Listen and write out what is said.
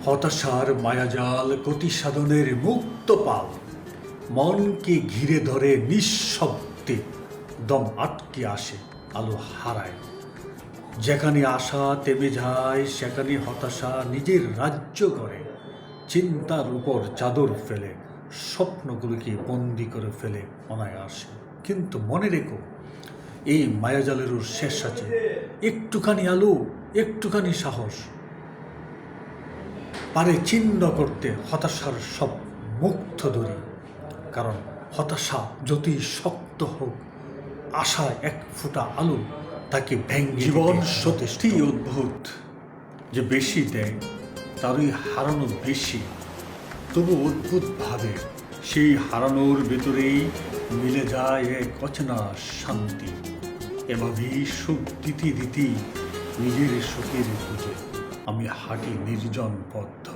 হতাশার মায়াজাল গতি সাধনের মুক্ত পাল মনকে ঘিরে ধরে নিঃশব্দে দম আটকে আসে আলো হারায়। যেখানে আশা থেমে যায় সেখানে হতাশা নিজের রাজ্য করে, চিন্তার উপর চাদর ফেলে স্বপ্নগুলোকে বন্দি করে ফেলে অনায়াসে। কিন্তু মনে রেখো, এই মায়াজালেরও শেষ আছে। একটুখানি আলো, একটুখানি সাহস পারে ছিন্ন করতে হতাশার সব মুগ্ধ দড়ি। কারণ হতাশা যতই শক্ত হোক, আশা এক ফোঁটা আলো তাকে ভেঙে জীবন সত্যি অদ্ভুত, যে বেশি দেয় তারই হারানো বেশি। তবু অদ্ভুতভাবে সেই হারানোর ভেতরেই মিলে যায় এক অচেনা শান্তি। এভাবেই সুখ দিতে দিতেই নিজের সুখের খুঁজে আমি হাঁটি নির্জন পথ।